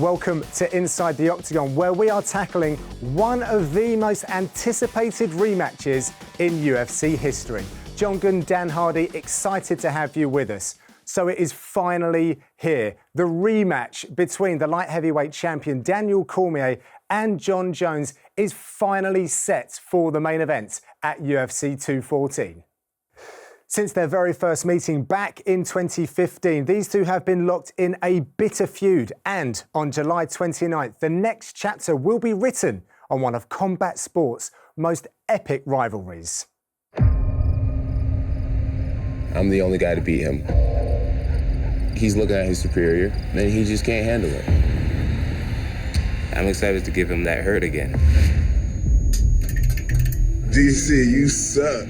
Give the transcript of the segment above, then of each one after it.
Welcome to Inside the Octagon, where we are tackling one of the most anticipated rematches in UFC history. John Gooden, Dan Hardy, excited to have you with us. So it is finally here. The rematch between the light heavyweight champion Daniel Cormier and Jon Jones is finally set for the main event at UFC 214. Since their very first meeting back in 2015, these two have been locked in a bitter feud. And on July 29th, the next chapter will be written on one of combat sport's most epic rivalries. I'm the only guy to beat him. He's looking at his superior, and he just can't handle it. I'm excited to give him that hurt again. DC, you suck.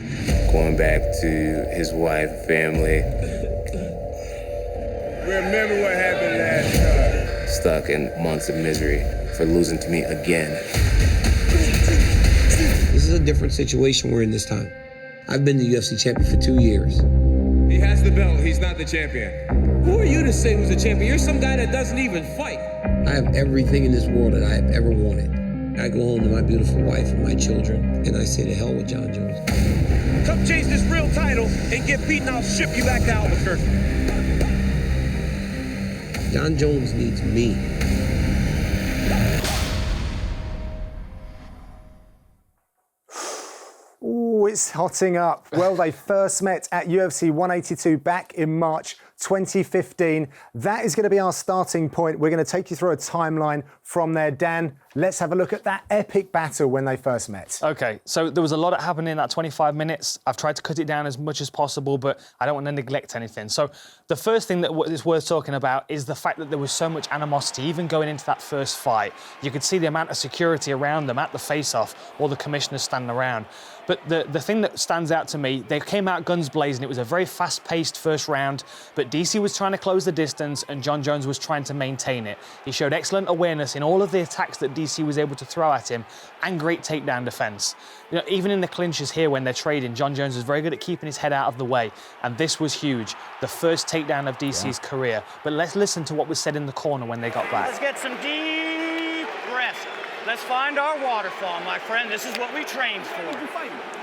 Going back to his wife, family. Remember what happened last time. Stuck in months of misery for losing to me again. This is a different situation we're in this time. I've been the UFC champion for 2 years. He has the belt, he's not the champion. Who are you to say who's the champion? You're some guy that doesn't even fight. I have everything in this world that I have ever wanted. I go home to my beautiful wife and my children, and I say to hell with Jon Jones. Come chase this real title and get beaten, I'll ship you back to Albuquerque. Jon Jones needs me. Ooh, it's hotting up. Well, they first met at UFC 182 back in March 2015. That is going to be our starting point. We're going to take you through a timeline from there. Dan, let's have a look at that epic battle when they first met. OK, so there was a lot that happened in that 25 minutes. I've tried to cut it down as much as possible, but I don't want to neglect anything. So the first thing that is worth talking about is the fact that there was so much animosity, even going into that first fight. You could see the amount of security around them at the face-off, all the commissioners standing around. But the thing that stands out to me, they came out guns blazing. It was a very fast-paced first round, but DC was trying to close the distance and Jon Jones was trying to maintain it. He showed excellent awareness in all of the attacks that DC was able to throw at him and great takedown defense. You know, even in the clinches here when they're trading, Jon Jones was very good at keeping his head out of the way, and this was huge, the first takedown of DC's career. But let's listen to what was said in the corner when they got back. Let's get some deep rest. Let's find our waterfall, my friend. This is what we trained for.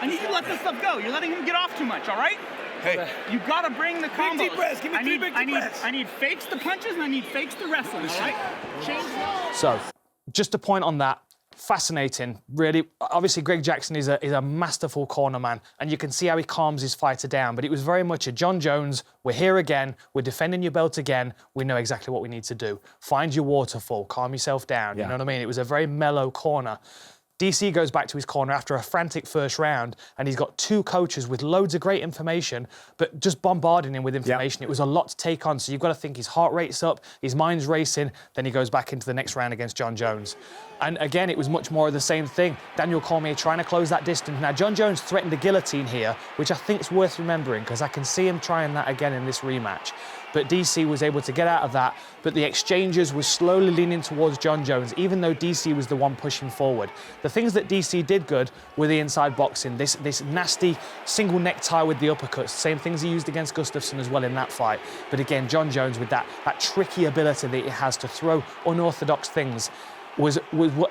I need you to let this stuff go. You're letting him get off too much, all right? Hey. You gotta bring the combos. Big deep breaths. Give me three big deep breaths. I need fakes to punches and I need fakes to wrestling, all right? Change. So, just a point on that. Fascinating, really. Obviously, Greg Jackson is a masterful corner man, and you can see how he calms his fighter down. But it was very much a Jon Jones, we're here again, we're defending your belt again, we know exactly what we need to do. Find your waterfall, calm yourself down, you know what I mean? It was a very mellow corner. DC goes back to his corner after a frantic first round, and he's got two coaches with loads of great information, but just bombarding him with information. It was a lot to take on, so you've got to think his heart rate's up, his mind's racing, then he goes back into the next round against Jon Jones. And again, it was much more of the same thing. Daniel Cormier trying to close that distance. Now, Jon Jones threatened a guillotine here, which I think is worth remembering, because I can see him trying that again in this rematch. But DC was able to get out of that, but the exchanges were slowly leaning towards Jon Jones, even though DC was the one pushing forward. The things that DC did good were the inside boxing, this nasty single necktie with the uppercuts, same things he used against Gustafsson as well in that fight. But again, Jon Jones with that tricky ability that he has to throw unorthodox things was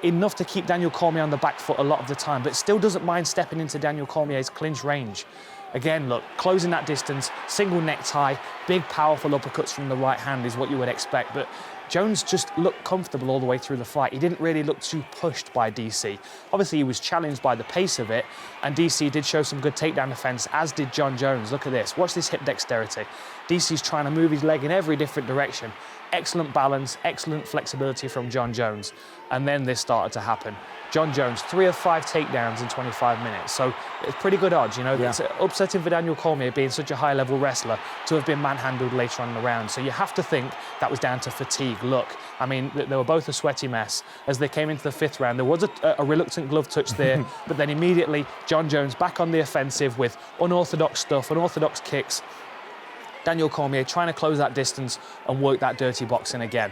enough to keep Daniel Cormier on the back foot a lot of the time, but still doesn't mind stepping into Daniel Cormier's clinch range. Again, look, closing that distance, single necktie, big, powerful uppercuts from the right hand is what you would expect. But Jones just looked comfortable all the way through the fight. He didn't really look too pushed by DC. Obviously, he was challenged by the pace of it, and DC did show some good takedown defense, as did Jon Jones. Look at this. Watch this hip dexterity. DC's trying to move his leg in every different direction. Excellent balance, excellent flexibility from Jon Jones. And then this started to happen. Jon Jones, 3 of 5 takedowns in 25 minutes. So it's pretty good odds, you know. It's upsetting for Daniel Cormier, being such a high-level wrestler, to have been manhandled later on in the round. So you have to think that was down to fatigue. Look, I mean, they were both a sweaty mess. As they came into the 5th round, there was a reluctant glove touch there, but then immediately Jon Jones back on the offensive with unorthodox stuff, unorthodox kicks. Daniel Cormier trying to close that distance and work that dirty boxing again.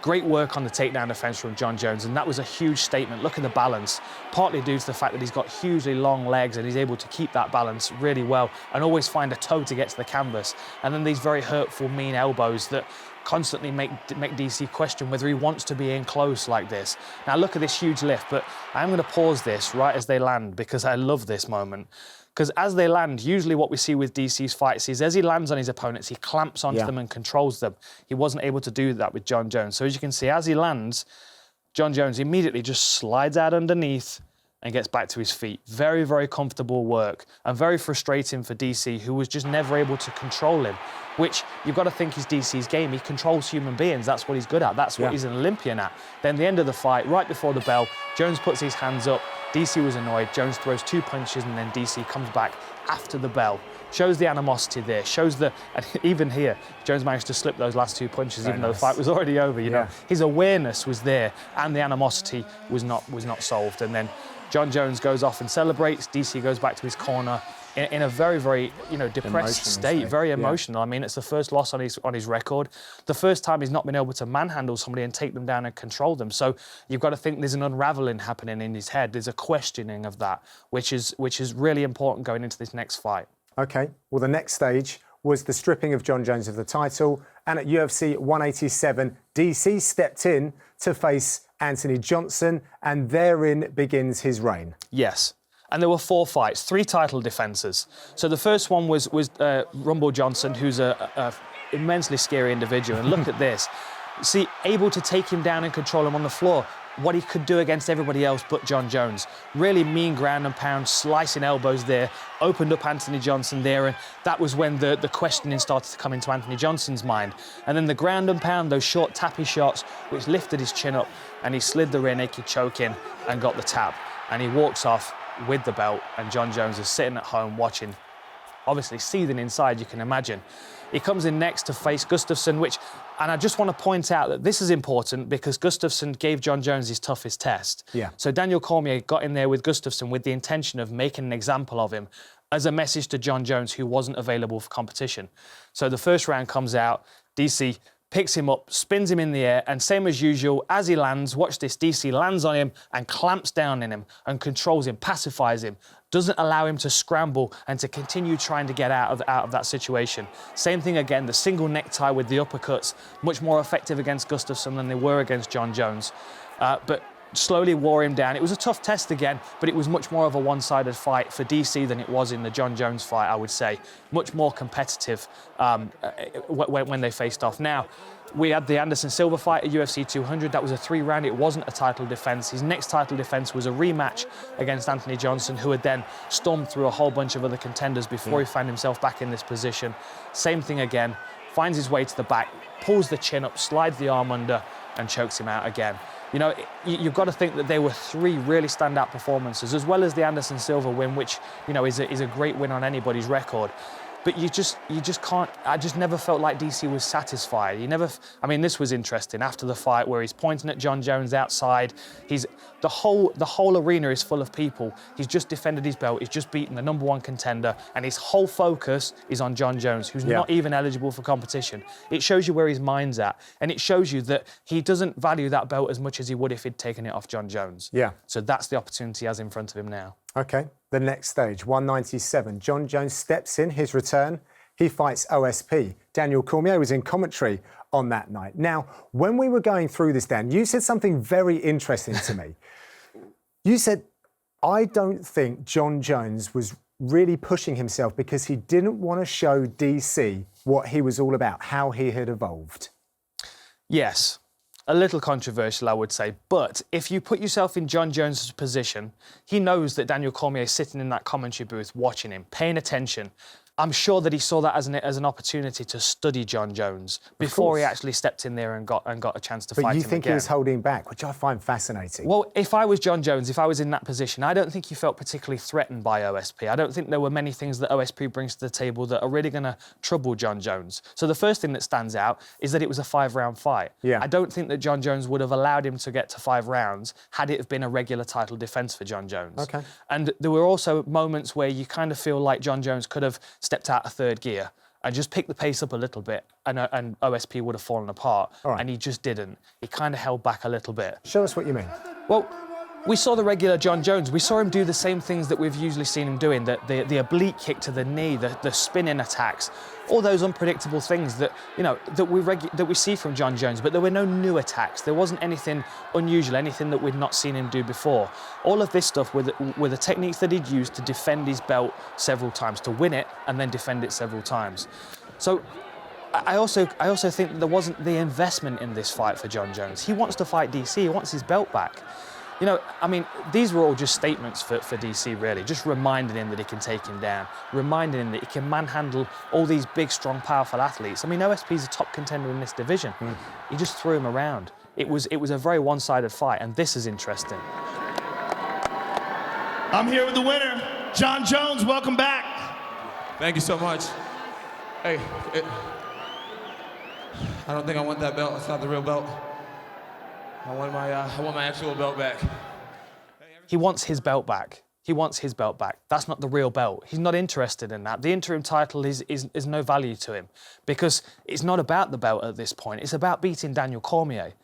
Great work on the takedown defense from Jon Jones, and that was a huge statement. Look at the balance, partly due to the fact that he's got hugely long legs and he's able to keep that balance really well and always find a toe to get to the canvas. And then these very hurtful, mean elbows that constantly make DC question whether he wants to be in close like this. Now look at this huge lift, but I'm going to pause this right as they land because I love this moment. Because as they land, usually what we see with DC's fights is as he lands on his opponents, he clamps onto them and controls them. He wasn't able to do that with Jon Jones. So as you can see, as he lands, Jon Jones immediately just slides out underneath and gets back to his feet. Very, very comfortable work and very frustrating for DC, who was just never able to control him, which you've got to think is DC's game. He controls human beings. That's what he's good at. That's what he's an Olympian at. Then the end of the fight, right before the bell, Jones puts his hands up. DC was annoyed. Jones throws 2 punches and then DC comes back after the bell. Shows the animosity there, shows the... And even here, Jones managed to slip those last 2 punches even though the fight was already over, you know. His awareness was there and the animosity was not solved. And then Jon Jones goes off and celebrates. DC goes back to his corner in a very, very, depressed state, very emotional. I mean, it's the first loss on his record. The first time he's not been able to manhandle somebody and take them down and control them. So you've got to think there's an unraveling happening in his head. There's a questioning of that, which is really important going into this next fight. OK, well, the next stage was the stripping of Jon Jones of the title. And at UFC 187, DC stepped in to face Anthony Johnson, and therein begins his reign. Yes. And there were 4 fights, 3 title defences. So the first one was Rumble Johnson, who's a immensely scary individual. And look at this. See, able to take him down and control him on the floor. What he could do against everybody else but Jon Jones. Really mean ground and pound, slicing elbows there, opened up Anthony Johnson there, and that was when the questioning started to come into Anthony Johnson's mind. And then the ground and pound, those short tappy shots, which lifted his chin up, and he slid the rear naked choke in and got the tap. And he walks off with the belt, and Jon Jones is sitting at home watching, obviously seething inside, you can imagine. He comes in next to face Gustafsson, and I just want to point out that this is important because Gustafsson gave Jon Jones his toughest test. Yeah. So Daniel Cormier got in there with Gustafsson with the intention of making an example of him as a message to Jon Jones, who wasn't available for competition. So the first round comes out, DC picks him up, spins him in the air, and same as usual, as he lands, watch this, DC lands on him and clamps down in him and controls him, pacifies him, doesn't allow him to scramble and to continue trying to get out of that situation. Same thing again, the single necktie with the uppercuts, much more effective against Gustafsson than they were against Jon Jones. But slowly wore him down. It was a tough test again, but it was much more of a one-sided fight for DC than it was in the Jon Jones fight, I would say. Much more competitive when they faced off. Now, we had the Anderson Silva fight at UFC 200. That was a 3-round. It wasn't a title defence. His next title defence was a rematch against Anthony Johnson, who had then stormed through a whole bunch of other contenders before he found himself back in this position. Same thing again. Finds his way to the back, pulls the chin up, slides the arm under, and chokes him out again. You know, you've got to think that there were 3 really standout performances, as well as the Anderson Silva win, which, is a great win on anybody's record. But you just can't. I just never felt like DC was satisfied. This was interesting after the fight where he's pointing at Jon Jones outside. The whole arena is full of people. He's just defended his belt. He's just beaten the #1 contender, and his whole focus is on Jon Jones, who's not even eligible for competition. It shows you where his mind's at, and it shows you that he doesn't value that belt as much as he would if he'd taken it off Jon Jones. Yeah. So that's the opportunity he has in front of him now. OK, the next stage, 197. Jon Jones steps in, his return. He fights OSP. Daniel Cormier was in commentary on that night. Now, when we were going through this, Dan, you said something very interesting to me. You said, I don't think Jon Jones was really pushing himself because he didn't want to show DC what he was all about, how he had evolved. Yes. A little controversial, I would say. But if you put yourself in Jon Jones' position, he knows that Daniel Cormier is sitting in that commentary booth watching him, paying attention. I'm sure that he saw that as an opportunity to study Jon Jones before he actually stepped in there and got a chance to fight him again. But you think he was holding back, which I find fascinating. Well, if I was Jon Jones, if I was in that position, I don't think he felt particularly threatened by OSP. I don't think there were many things that OSP brings to the table that are really going to trouble Jon Jones. So the first thing that stands out is that it was a 5-round fight. Yeah. I don't think that Jon Jones would have allowed him to get to 5 rounds had it have been a regular title defence for Jon Jones. Okay. And there were also moments where you kind of feel like Jon Jones could have stepped out a third gear and just picked the pace up a little bit, and OSP would have fallen apart. All right. And he just didn't. He kind of held back a little bit. Show us what you mean. Well, We saw the regular Jon Jones. We saw him do the same things that we've usually seen him doing, the oblique kick to the knee, the spinning attacks, all those unpredictable things that, you know, that we see from Jon Jones, but there were no new attacks. There wasn't anything unusual, anything that we'd not seen him do before. All of this stuff were the techniques that he'd used to defend his belt several times, to win it and then defend it several times. So I also think that there wasn't the investment in this fight for Jon Jones. He wants to fight DC, he wants his belt back. You know, I mean, these were all just statements for DC, really, just reminding him that he can take him down, reminding him that he can manhandle all these big, strong, powerful athletes. I mean, OSP's a top contender in this division. He just threw him around. It was a very one-sided fight, and this is interesting. I'm here with the winner, Jon Jones. Welcome back. Thank you so much. Hey, I don't think I want that belt. It's not the real belt. I want my actual belt back. He wants his belt back. He wants his belt back. That's not the real belt. He's not interested in that. The interim title is no value to him because it's not about the belt at this point. It's about beating Daniel Cormier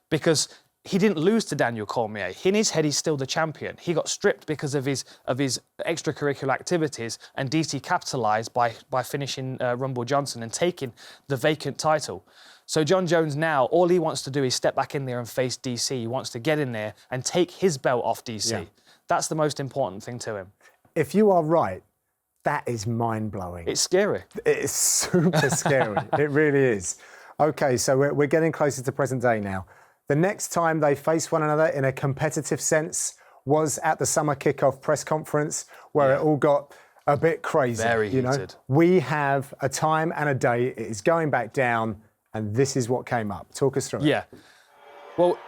because he didn't lose to Daniel Cormier. In his head, he's still the champion. He got stripped because of his extracurricular activities, and DC capitalised by finishing Rumble Johnson and taking the vacant title. So Jon Jones now, all he wants to do is step back in there and face DC. He wants to get in there and take his belt off DC. Yeah. That's the most important thing to him. If you are right, that is mind-blowing. It's scary. It's super scary. It really is. OK, so we're getting closer to present day now. The next time they faced one another in a competitive sense was at the summer kickoff press conference where it all got a bit crazy. Very heated. Know? We have a time and a date. It is going back down. And this is what came up. Talk us through it. Yeah. Well,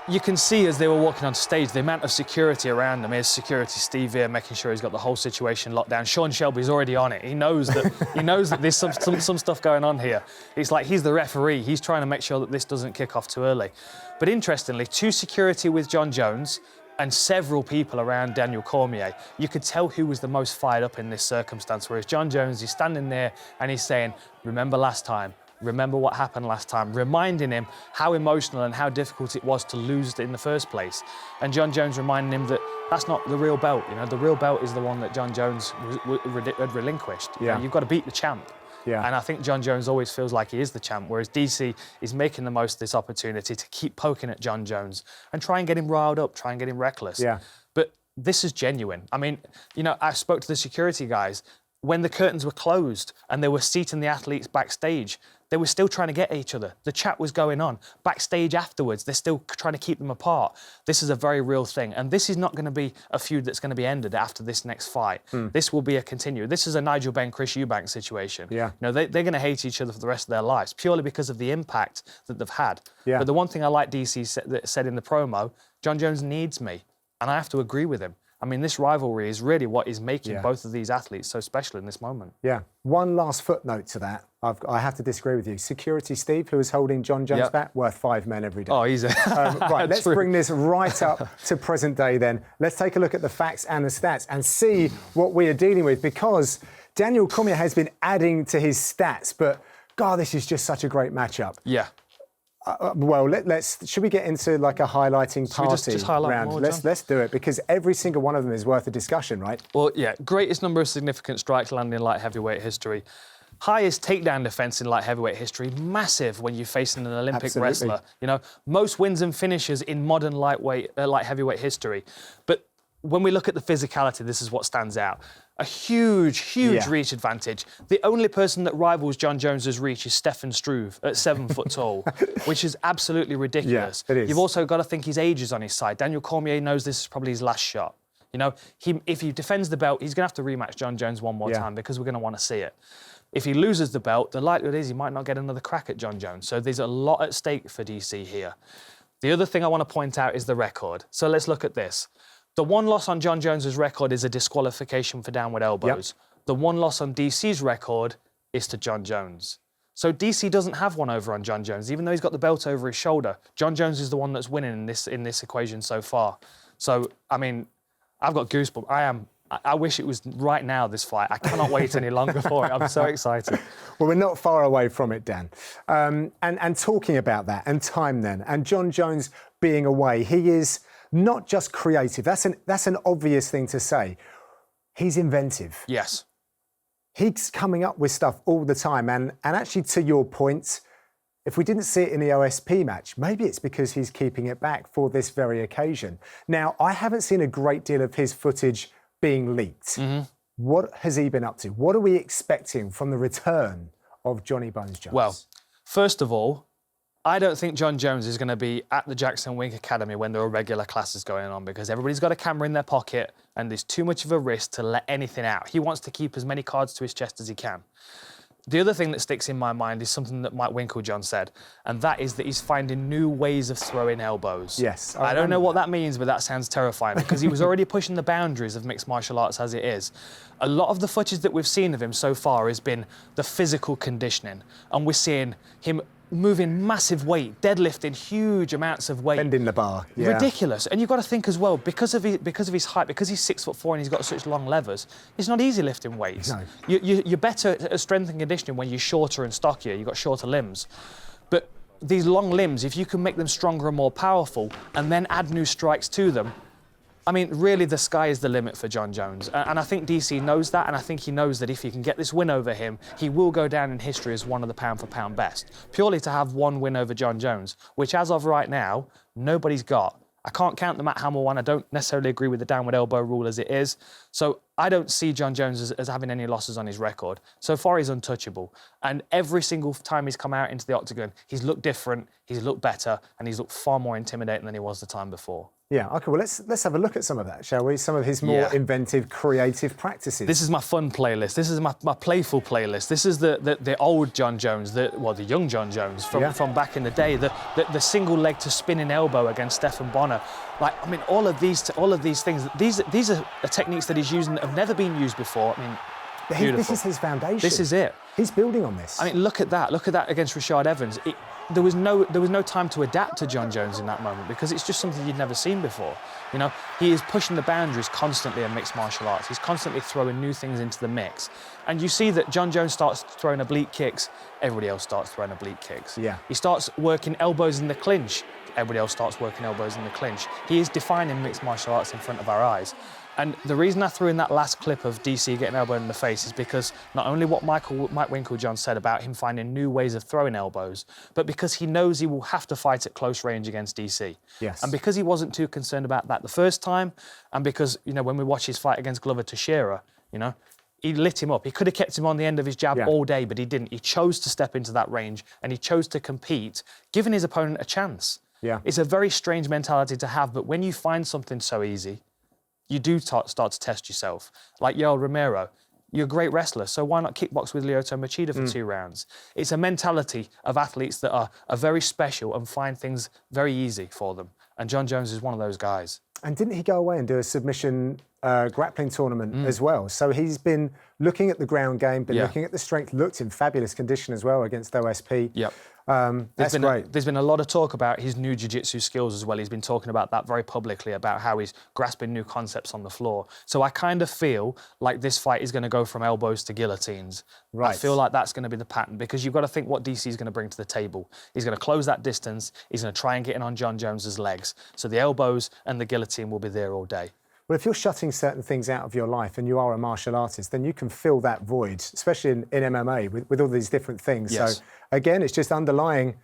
you can see as they were walking on stage, the amount of security around them. Here's security Steve here, making sure he's got the whole situation locked down. Sean Shelby's already on it. He knows that there's some stuff going on here. It's like he's the referee. He's trying to make sure that this doesn't kick off too early. But interestingly, 2 security with Jon Jones and several people around Daniel Cormier. You could tell who was the most fired up in this circumstance, whereas Jon Jones, he's standing there and he's saying, remember last time. Remember what happened last time, reminding him how emotional and how difficult it was to lose in the first place. And Jon Jones reminding him that that's not the real belt. You know, the real belt is the one that Jon Jones had relinquished. Yeah. You know, you've got to beat the champ. Yeah. And I think Jon Jones always feels like he is the champ, whereas DC is making the most of this opportunity to keep poking at Jon Jones and try and get him riled up, try and get him reckless. Yeah. But this is genuine. I mean, you know, I spoke to the security guys. When the curtains were closed and they were seating the athletes backstage, they were still trying to get at each other. The chat was going on. Backstage afterwards, they're still trying to keep them apart. This is a very real thing. And this is not going to be a feud that's going to be ended after this next fight. This will be a continue. This is a Nigel Benn, Chris Eubank situation. Yeah. You know, they're going to hate each other for the rest of their lives, purely because of the impact that they've had. Yeah. But the one thing I like DC said in the promo, Jon Jones needs me. And I have to agree with him. I mean, this rivalry is really what is making both of these athletes so special in this moment. Yeah. One last footnote to that. I have to disagree with you. Security Steve, who was holding Jon Jones back, worth 5 men every day. Oh, easy. Right, let's bring this right up to present day then. Let's take a look at the facts and the stats and see what we are dealing with, because Daniel Cormier has been adding to his stats, but God, this is just such a great matchup. Yeah. Well, should we get into like a highlighting party just highlight round? more, Let's do it, because every single one of them is worth a discussion, right? Well, yeah, greatest number of significant strikes landing in light heavyweight history. Highest takedown defense in light heavyweight history. Massive when you're facing an Olympic wrestler. You know, most wins and finishes in modern light heavyweight history. But when we look at the physicality, this is what stands out. A huge reach advantage. The only person that rivals Jon Jones's reach is Stefan Struve at 7 foot tall, which is absolutely ridiculous. Yeah, it is. You've also got to think his age is on his side. Daniel Cormier knows this is probably his last shot. You know, if he defends the belt, he's going to have to rematch Jon Jones one more time because we're going to want to see it. If he loses the belt, the likelihood is he might not get another crack at Jon Jones. So there's a lot at stake for DC here. The other thing I want to point out is the record. So let's look at this. The one loss on Jon Jones's record is a disqualification for downward elbows. Yep. The one loss on DC's record is to Jon Jones. So DC doesn't have one over on Jon Jones, even though he's got the belt over his shoulder. Jon Jones is the one that's winning in this equation so far. So, I mean, I've got goosebumps. I wish it was right now, this fight. I cannot wait any longer for it. I'm so excited. Well, we're not far away from it, Dan. And talking about that and time then, and Jon Jones being away, he is not just creative. That's an obvious thing to say. He's inventive. Yes. He's coming up with stuff all the time. And actually, to your point, if we didn't see it in the OSP match, maybe it's because he's keeping it back for this very occasion. Now, I haven't seen a great deal of his footage being leaked. What has he been up to? What are we expecting from the return of Johnny Bones Jones? Well, first of all, I don't think Jon Jones is going to be at the Jackson Wink Academy when there are regular classes going on, because everybody's got a camera in their pocket and there's too much of a risk to let anything out. He wants to keep as many cards to his chest as he can. The other thing that sticks in my mind is something that Mike Winklejohn said, and that is that he's finding new ways of throwing elbows. Yes. I don't know what that means, but that sounds terrifying, because he was already pushing the boundaries of mixed martial arts as it is. A lot of the footage that we've seen of him so far has been the physical conditioning, and we're seeing him moving massive weight, deadlifting huge amounts of weight. Bending the bar. Yeah. Ridiculous. And you've got to think as well, because of his height, because he's 6'4" and he's got such long levers, it's not easy lifting weights. No. You're better at strength and conditioning when you're shorter and stockier, you've got shorter limbs. But these long limbs, if you can make them stronger and more powerful and then add new strikes to them, I mean, really, the sky is the limit for Jon Jones. And I think DC knows that, and I think he knows that if he can get this win over him, he will go down in history as one of the pound-for-pound best, purely to have one win over Jon Jones, which, as of right now, nobody's got. I can't count the Matt Hamill one. I don't necessarily agree with the downward elbow rule as it is. So I don't see Jon Jones as having any losses on his record. So far, he's untouchable. And every single time he's come out into the octagon, he's looked different, he's looked better, and he's looked far more intimidating than he was the time before. Yeah, OK, well, let's have a look at some of that, shall we? Some of his more inventive, creative practices. This is my fun playlist. This is my playful playlist. This is the old Jon Jones, the young Jon Jones from back in the day, the single leg to spinning elbow against Stephan Bonner. Like, I mean, all of these things, these are techniques that he's using that have never been used before. I mean, beautiful. This is his foundation. This is it. He's building on this. I mean, look at that. Look at that against Rashad Evans. There was no time to adapt to Jon Jones in that moment, because it's just something you'd never seen before. You know, he is pushing the boundaries constantly in mixed martial arts. He's constantly throwing new things into the mix. And you see that Jon Jones starts throwing oblique kicks, everybody else starts throwing oblique kicks. Yeah. He starts working elbows in the clinch, everybody else starts working elbows in the clinch. He is defining mixed martial arts in front of our eyes. And the reason I threw in that last clip of DC getting elbowed in the face is because not only what Mike Winklejohn said about him finding new ways of throwing elbows, but because he knows he will have to fight at close range against DC. Yes. And because he wasn't too concerned about that the first time, and because, you know, when we watch his fight against Glover Teixeira, you know, he lit him up. He could have kept him on the end of his jab all day, but he didn't. He chose to step into that range, and he chose to compete, giving his opponent a chance. Yeah. It's a very strange mentality to have, but when you find something so easy, you do start to test yourself. Like Yoel Romero, you're a great wrestler, so why not kickbox with Lyoto Machida for 2 rounds? It's a mentality of athletes that are very special and find things very easy for them. And Jon Jones is one of those guys. And didn't he go away and do a submission grappling tournament as well? So he's been looking at the ground game, been looking at the strength, looked in fabulous condition as well against OSP. Yep. That's great. There's been a lot of talk about his new jiu-jitsu skills as well. He's been talking about that very publicly, about how he's grasping new concepts on the floor. So I kind of feel like this fight is going to go from elbows to guillotines. Right. I feel like that's going to be the pattern, because you've got to think what DC is going to bring to the table. He's going to close that distance. He's going to try and get in on Jon Jones's legs. So the elbows and the guillotine will be there all day. Well, if you're shutting certain things out of your life and you are a martial artist, then you can fill that void, especially in MMA, with all these different things. Yes. So, again, it's just underlying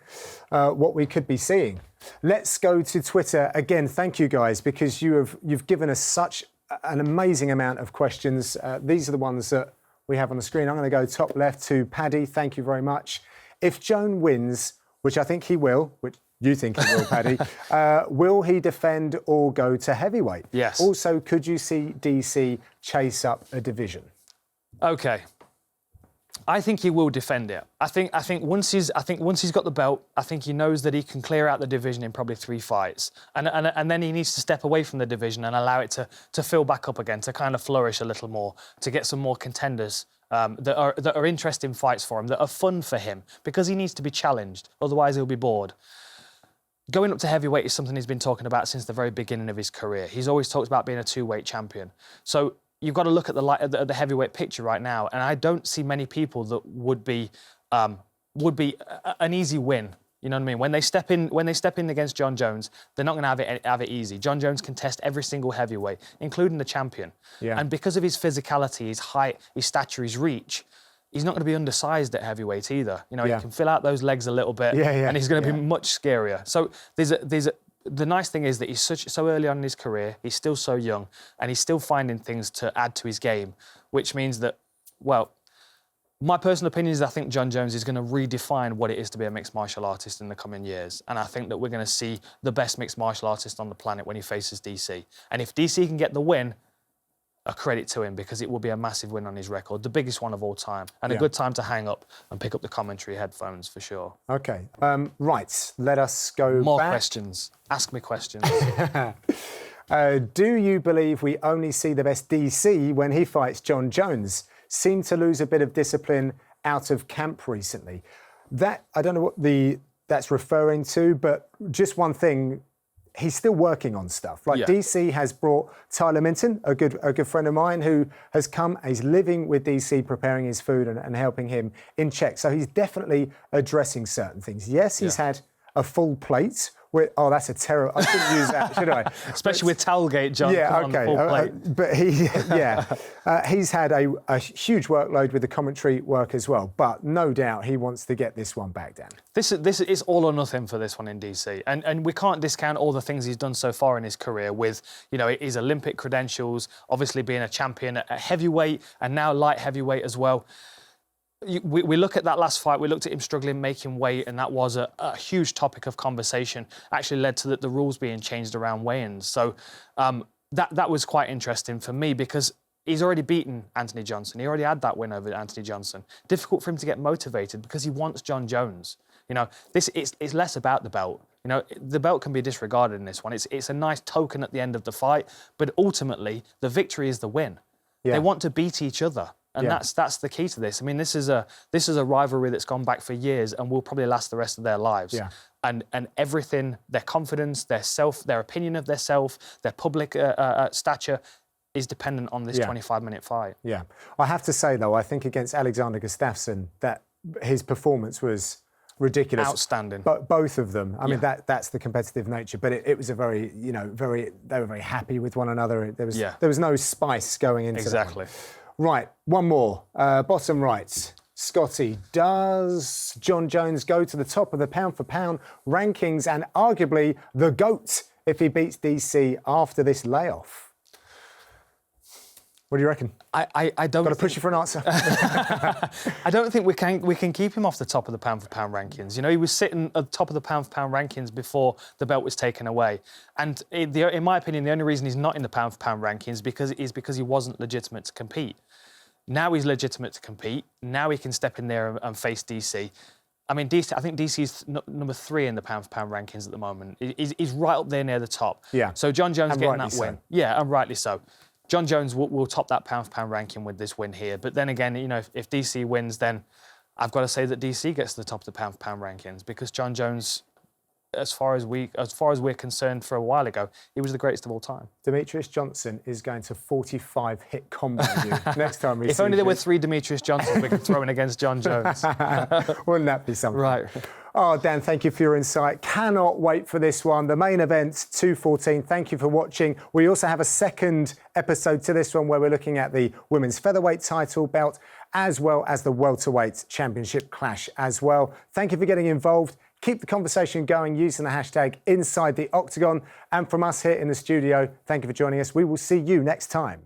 what we could be seeing. Let's go to Twitter. Again, thank you, guys, because you've given us such an amazing amount of questions. These are the ones that we have on the screen. I'm going to go top left to Paddy. Thank you very much. If Jon wins, which I think he will, which you think he will, Paddy, will he defend or go to heavheavyweight? Yes. Also, could you see DC chase up a division? Okay. I think he will defend it. I think once he's got the belt, I think he knows that he can clear out the division in probably 3 fights, and then he needs to step away from the division and allow it to fill back up again, to kind of flourish a little more, to get some more contenders that are interesting fights for him, that are fun for him, because he needs to be challenged. Otherwise, he'll be bored. Going up to heavyweight is something he's been talking about since the very beginning of his career. He's always talked about being a 2-weight champion. So you've got to look at the heavyweight picture right now, and I don't see many people that would be an easy win You know what I mean? When they step in against Jon Jones, they're not going to have it easy. Jon Jones can test every single heavyweight, including the champion. Yeah. And because of his physicality, his height, his stature, his reach, he's not going to be undersized at heavyweight either. You know, he can fill out those legs a little bit, and he's going to be much scarier. So the nice thing is that he's so early on in his career, he's still so young, and he's still finding things to add to his game, which means that, well, my personal opinion is I think Jon Jones is going to redefine what it is to be a mixed martial artist in the coming years. And I think that we're going to see the best mixed martial artist on the planet when he faces DC. And if DC can get the win, a credit to him, because it will be a massive win on his record, the biggest one of all time, and a good time to hang up and pick up the commentary headphones for sure. OK, right, let us go More back. questions. Ask me questions. Do you believe we only see the best DC when he fights Jon Jones? Seemed to lose a bit of discipline out of camp recently. That, I don't know what that's referring to, but just one thing, he's still working on stuff. Like DC has brought Tyler Minton, a good friend of mine, who has come, he's living with DC, preparing his food and helping him in check. So he's definitely addressing certain things. Yes, he's had a full plate. Oh, that's a terrible. I shouldn't use that, should I? Especially with Towelgate, John. Yeah, OK. But he's had a huge workload with the commentary work as well. But no doubt he wants to get this one back, Dan. This is all or nothing for this one in DC. And we can't discount all the things he's done so far in his career with, you know, his Olympic credentials, obviously being a champion at heavyweight and now light heavyweight as well. We look at that last fight, we looked at him struggling making weight, and that was a huge topic of conversation. Actually led to the rules being changed around weigh-ins. So that was quite interesting for me, because he's already beaten Anthony Johnson. He already had that win over Anthony Johnson. Difficult for him to get motivated because he wants Jon Jones. You know, it's less about the belt. You know, the belt can be disregarded in this one. It's a nice token at the end of the fight, but ultimately the victory is the win. Yeah. They want to beat each other. And that's the key to this. I mean, this is a rivalry that's gone back for years and will probably last the rest of their lives. Yeah. And everything, their confidence, their opinion of their self, their public stature is dependent on this 25-minute fight. Yeah. I have to say, though, I think against Alexander Gustafsson, that his performance was ridiculous. Outstanding. But both of them. I mean, that's the competitive nature. But it was a very, you know, they were very happy with one another. There was no spice going into exactly. That one. Right, one more. Bottom right. Scotty, does Jon Jones go to the top of the pound-for-pound rankings and arguably the GOAT if he beats DC after this layoff? What do you reckon? I don't. Got to push you for an answer. I don't think we can keep him off the top of the pound-for-pound rankings. You know, he was sitting at the top of the pound-for-pound rankings before the belt was taken away. And in my opinion, the only reason he's not in the pound-for-pound rankings is because he wasn't legitimate to compete. Now he's legitimate to compete. Now he can step in there and face DC. I mean, I think DC is number 3 in the pound-for-pound rankings at the moment. He's right up there near the top. Yeah. So Jon Jones getting that win. Yeah, and rightly so. Jon Jones will top that pound-for-pound ranking with this win here. But then again, you know, if DC wins, then I've got to say that DC gets to the top of the pound-for-pound rankings, because Jon Jones, as far as we're concerned, for a while ago, he was the greatest of all time. Demetrius Johnson is going to 45 hit combo you next time we see If only there were 3 Demetrius Johnsons we could throw in against Jon Jones. Wouldn't that be something? Right. Oh, Dan, thank you for your insight. Cannot wait for this one. The main event, 2:14. Thank you for watching. We also have a second episode to this one where we're looking at the women's featherweight title belt as well as the welterweight championship clash as well. Thank you for getting involved. Keep the conversation going using the hashtag InsideTheOctagon. And from us here in the studio, thank you for joining us. We will see you next time.